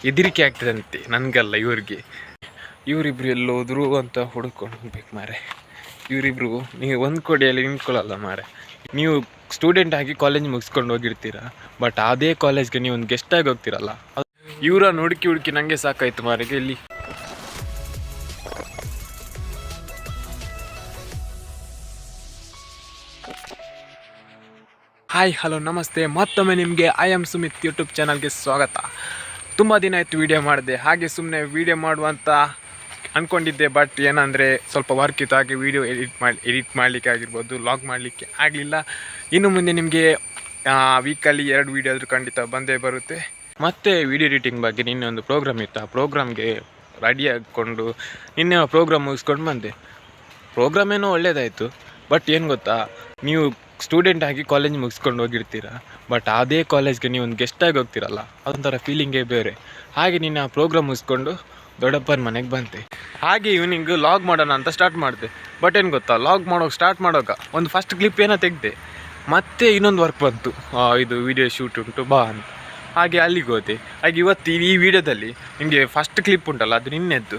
ಹೆದರಿಕೆ ಆಗ್ತದಂತೆ, ನನಗಲ್ಲ ಇವ್ರಿಗೆ. ಇವರಿಬ್ರು ಎಲ್ಲೋದ್ರು ಅಂತ ಹುಡ್ಕೊಂಡು ಹೋಗ್ಬೇಕು ಮಾರೆ. ಇವರಿಬ್ರು ನೀವು ಒಂದು ಕೊಡಿಯಲ್ಲಿ ನಿಂತ್ಕೊಳ್ಳಲ್ಲ ಮಾರೆ. ನೀವು ಸ್ಟೂಡೆಂಟ್ ಆಗಿ ಕಾಲೇಜ್ ಮುಗಿಸ್ಕೊಂಡು ಹೋಗಿರ್ತೀರ, ಬಟ್ ಅದೇ ಕಾಲೇಜ್ಗೆ ನೀವು ಒಂದು ಗೆಸ್ಟಾಗಿ ಹೋಗ್ತಿರಲ್ಲ. ಇವರ ಹುಡುಕಿ ನನಗೆ ಸಾಕಾಯ್ತು ಮಾರಿಗೆ. ಇಲ್ಲಿ ಹಾಯ್ ಹಲೋ ನಮಸ್ತೆ, ಮತ್ತೊಮ್ಮೆ ನಿಮಗೆ ಐ ಆಮ್ ಸುಮಿತ್ ಯೂಟ್ಯೂಬ್ ಚಾನಲ್ಗೆ ಸ್ವಾಗತ. ತುಂಬ ದಿನ ಆಯಿತು ವೀಡಿಯೋ ಮಾಡಿದೆ, ಹಾಗೆ ಸುಮ್ಮನೆ ವೀಡಿಯೋ ಮಾಡುವಂತ ಅಂದ್ಕೊಂಡಿದ್ದೆ. ಬಟ್ ಏನಂದರೆ ಸ್ವಲ್ಪ ವರ್ಕ್ ಇತ್ತು, ಹಾಗೆ ವೀಡಿಯೋ ಎಡಿಟ್ ಮಾಡಲಿಕ್ಕೆ ಆಗಿರ್ಬೋದು, ಲಾಗ್ ಮಾಡಲಿಕ್ಕೆ ಆಗಲಿಲ್ಲ. ಇನ್ನು ಮುಂದೆ ನಿಮಗೆ ವೀಕಲ್ಲಿ 2 ವೀಡಿಯೋ ಆದರೂ ಖಂಡಿತ ಬಂದೇ ಬರುತ್ತೆ. ಮತ್ತು ವೀಡಿಯೋ ಎಡಿಟಿಂಗ್ ಬಗ್ಗೆ ನಿನ್ನೆ ಒಂದು ಪ್ರೋಗ್ರಾಮ್ ಇತ್ತು, ಆ ಪ್ರೋಗ್ರಾಮ್ಗೆ ರೆಡಿ ಆಗಿಕೊಂಡು ನಿನ್ನೆ ಪ್ರೋಗ್ರಾಮ್ ಮುಗಿಸ್ಕೊಂಡು ಬಂದೆ. ಪ್ರೋಗ್ರಾಮ್ ಏನೋ ಒಳ್ಳೆಯದಾಯಿತು, ಬಟ್ ಏನು ಗೊತ್ತಾ, ನೀವು ಸ್ಟೂಡೆಂಟ್ ಆಗಿ ಕಾಲೇಜ್ ಮುಗಿಸ್ಕೊಂಡು ಹೋಗಿರ್ತೀರ, ಬಟ್ ಅದೇ ಕಾಲೇಜ್ಗೆ ನೀವು ಒಂದು ಗೆಸ್ಟಾಗಿ ಹೋಗ್ತಿರಲ್ಲ, ಅದೊಂಥರ ಫೀಲಿಂಗೇ ಬೇರೆ. ಹಾಗೆ ನೀನು ಆ ಪ್ರೋಗ್ರಾಮ್ ಮುಗಿಸ್ಕೊಂಡು ದೊಡ್ಡಪ್ಪನ ಮನೆಗೆ ಬಂತೆ. ಹಾಗೆ ಈವ್ನಿಂಗ್ ಲಾಗ್ ಮಾಡೋಣ ಅಂತ ಸ್ಟಾರ್ಟ್ ಮಾಡಿದೆ. ಬಟ್ ಏನು ಗೊತ್ತಾ, ಲಾಗ್ ಮಾಡೋಕೆ ಸ್ಟಾರ್ಟ್ ಮಾಡೋಕೆ ಒಂದು ಫಸ್ಟ್ ಕ್ಲಿಪ್ ಏನೋ ತೆಗೆದೆ, ಮತ್ತೆ ಇನ್ನೊಂದು ವರ್ಕ್ ಬಂತು, ಇದು ವಿಡಿಯೋ ಶೂಟ್ ಉಂಟು ಬಾ ಅಂತ. ಹಾಗೆ ಅಲ್ಲಿಗೆ ಹೋದೆ. ಹಾಗೆ ಇವತ್ತು ಈ ವಿಡಿಯೋದಲ್ಲಿ ನಿಮಗೆ ಫಸ್ಟ್ ಕ್ಲಿಪ್ ಉಂಟಲ್ಲ, ಅದು ನಿನ್ನೆದ್ದು,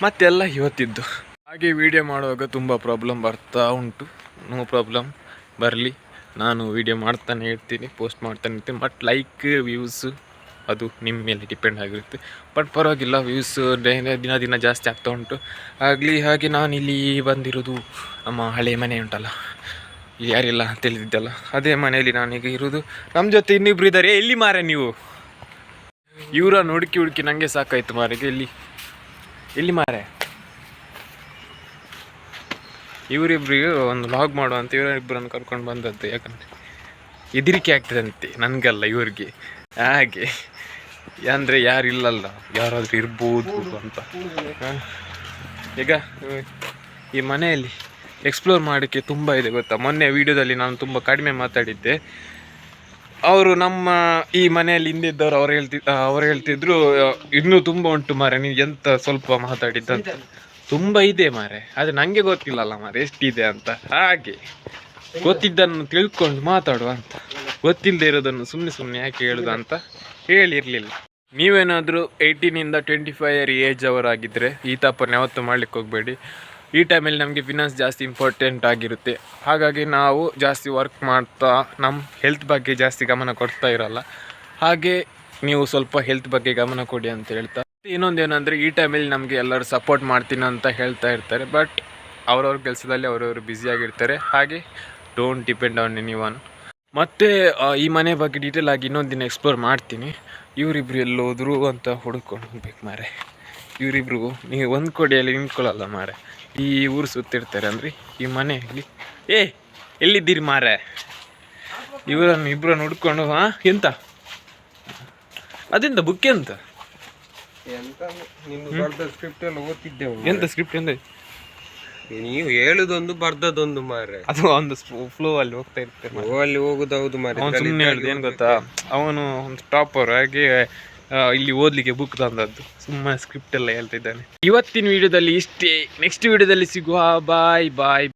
ಮತ್ತೆಲ್ಲ ಇವತ್ತಿದ್ದು. ಹಾಗೆ ವಿಡಿಯೋ ಮಾಡುವಾಗ ತುಂಬ ಪ್ರಾಬ್ಲಮ್ ಬರ್ತಾ ಉಂಟು. ನೋ ಪ್ರಾಬ್ಲಮ್, ಬರಲಿ, ನಾನು ವೀಡಿಯೋ ಮಾಡ್ತಾನೆ ಇರ್ತೀನಿ, ಪೋಸ್ಟ್ ಮಾಡ್ತಾನೆ ಇರ್ತೀನಿ. ಬಟ್ ಲೈಕ್ ವ್ಯೂಸ್ ಅದು ನಿಮ್ಮ ಮೇಲೆ ಡಿಪೆಂಡ್ ಆಗಿರುತ್ತೆ. ಬಟ್ ಪರವಾಗಿಲ್ಲ, ವ್ಯೂಸ್ ದಿನ ಜಾಸ್ತಿ ಆಗ್ತಾ ಉಂಟು ಆಗಲಿ. ಹಾಗೆ ನಾನು ಇಲ್ಲಿ ಬಂದಿರೋದು ನಮ್ಮ ಹಳೆ ಮನೆ ಉಂಟಲ್ಲ, ಇಲ್ಲಿ ಯಾರಿಲ್ಲ ಅಂತ ಹೇಳಿದ್ದಲ್ಲ, ಅದೇ ಮನೆಯಲ್ಲಿ ನಾನೀಗ ಇರೋದು. ನಮ್ಮ ಜೊತೆ ಇನ್ನಿಬ್ರು ಇದ್ದಾರೆ. ಎಲ್ಲಿ ಮಾರೆ ನೀವು? ಇವರ ಹುಡುಕಿ ನನಗೆ ಸಾಕಾಯ್ತು ಮಾರಿಗೆ. ಎಲ್ಲಿ ಮಾರೆ? ಇವರಿಬ್ರಿಗೆ ಒಂದು ಲಾಗ್ ಮಾಡುವಂತ ಇವರಿಬ್ಬರನ್ನು ಕರ್ಕೊಂಡು ಬಂದದ್ದು. ಯಾಕಂದರೆ ಹೆದರಿಕೆ ಆಗ್ತದಂತೆ, ನನಗಲ್ಲ ಇವ್ರಿಗೆ. ಹಾಗೆ ಅಂದರೆ ಯಾರಿಲ್ಲಲ್ಲ, ಯಾರಾದರೂ ಇರ್ಬೋದು ಅಂತ. ಈಗ ಈ ಮನೆಯಲ್ಲಿ ಎಕ್ಸ್ಪ್ಲೋರ್ ಮಾಡೋಕ್ಕೆ ತುಂಬ ಇದೆ ಗೊತ್ತಾ. ಮೊನ್ನೆ ವೀಡಿಯೋದಲ್ಲಿ ನಾನು ತುಂಬ ಕಡಿಮೆ ಮಾತಾಡಿದ್ದೆ. ಅವರು ನಮ್ಮ ಈ ಮನೆಯಲ್ಲಿ ಹಿಂದಿದ್ದವರು ಅವ್ರು ಹೇಳ್ತಿದ್ರು ಇನ್ನೂ ತುಂಬ ಉಂಟು ಮಾರೆ, ನೀವು ಎಂತ ಸ್ವಲ್ಪ ಮಾತಾಡಿದ್ದಂತ. ತುಂಬ ಇದೆ ಮಾರೆ, ಆದರೆ ನನಗೆ ಗೊತ್ತಿಲ್ಲಲ್ಲ ಮಾರೆ ಎಷ್ಟಿದೆ ಅಂತ. ಹಾಗೆ ಗೊತ್ತಿದ್ದನ್ನು ತಿಳ್ಕೊಂಡು ಮಾತಾಡುವ ಅಂತ, ಗೊತ್ತಿಲ್ಲದೆ ಇರೋದನ್ನು ಸುಮ್ಮನೆ ಯಾಕೆ ಹೇಳೋದು ಅಂತ ಹೇಳಿರಲಿಲ್ಲ. ನೀವೇನಾದರೂ 18ಇಂದ 25 ಏಜ್ ಅವರಾಗಿದ್ದರೆ ಈ ತಪ್ಪನ್ನು ಯಾವತ್ತೂ ಮಾಡ್ಲಿಕ್ಕೆ ಹೋಗಬೇಡಿ. ಈ ಟೈಮಲ್ಲಿ ನಮಗೆ ಫಿನಾನ್ಸ್ ಜಾಸ್ತಿ ಇಂಪಾರ್ಟೆಂಟ್ ಆಗಿರುತ್ತೆ. ಹಾಗಾಗಿ ನಾವು ಜಾಸ್ತಿ ವರ್ಕ್ ಮಾಡ್ತಾ ನಮ್ಮ ಹೆಲ್ತ್ ಬಗ್ಗೆ ಜಾಸ್ತಿ ಗಮನ ಕೊಡ್ತಾ ಇರಲ್ಲ. ಹಾಗೆ ನೀವು ಸ್ವಲ್ಪ ಹೆಲ್ತ್ ಬಗ್ಗೆ ಗಮನ ಕೊಡಿ ಅಂತ ಹೇಳ್ತಾ, ಇನ್ನೊಂದೇನೆಂದರೆ ಈ ಟೈಮಲ್ಲಿ ನಮಗೆ ಎಲ್ಲರೂ ಸಪೋರ್ಟ್ ಮಾಡ್ತೀನಿ ಅಂತ ಹೇಳ್ತಾ ಇರ್ತಾರೆ, ಬಟ್ ಅವ್ರವ್ರ ಕೆಲಸದಲ್ಲಿ ಅವರವರು ಬ್ಯುಸಿಯಾಗಿರ್ತಾರೆ. ಹಾಗೆ ಡೋಂಟ್ ಡಿಪೆಂಡ್ ಆನ್ ಎನಿವನ್. ಮತ್ತು ಈ ಮನೆ ಬಗ್ಗೆ ಡೀಟೇಲ್ ಆಗಿ ಇನ್ನೊಂದು ದಿನ ಎಕ್ಸ್ಪ್ಲೋರ್ ಮಾಡ್ತೀನಿ. ಇವರಿಬ್ರು ಎಲ್ಲೋದ್ರು ಅಂತ ಹುಡ್ಕೊಂಡು ಹೋಗ್ಬೇಕು ಮಾರೆ. ಇವರಿಬ್ರು ನೀವು ಒಂದು ಕೊಡಿಯಲ್ಲಿ ನಿಂತ್ಕೊಳ್ಳಲ್ಲ ಮಾರೆ, ಈ ಊರು ಸುತ್ತಿರ್ತಾರೆ. ಅಂದರೆ ಈ ಮನೆಯಲ್ಲಿ ಎಲ್ಲಿದ್ದೀರಿ ಮಾರೆ? ಇಬ್ಬರನ್ನು ಹುಡ್ಕೊಂಡು ಎಂತ ಅದೆಂತ ಬುಕ್ ಎಂತ ಎಂತ ಸ್ಕ್ರಿಪ್ಟ್ ಎಂತ? ನೀವು ಹೇಳುದೊಂದು ಬರ್ದದೊಂದು ಮಾರ್ರೆ, ಅದು ಒಂದು ಫ್ಲೋ ಅಲ್ಲಿ ಹೋಗ್ತಾ ಇರ್ತಾರೆ. ಅಲ್ಲಿ ಹೋಗುದೌದು ಮಾರ್ರೆ. ಅವನು ಸುಮ್ಮನೆ ಹೇಳುದು ಏನು ಗೊತ್ತಾ, ಅವನು ಒಂದು ಟಾಪರ್. ಹಾಗೆ ಇಲ್ಲಿ ಓದಲಿಕ್ಕೆ ಬುಕ್ ತಂದದ್ದು, ಸುಮ್ಮನೆ ಸ್ಕ್ರಿಪ್ಟ್ ಎಲ್ಲ ಹೇಳ್ತಿದ್ದಾನೆ. ಇವತ್ತಿನ ವಿಡಿಯೋದಲ್ಲಿ ಇಷ್ಟೇ. ನೆಕ್ಸ್ಟ್ ವಿಡಿಯೋದಲ್ಲಿ ಸಿಗುವ. ಬಾಯ್ ಬಾಯ್.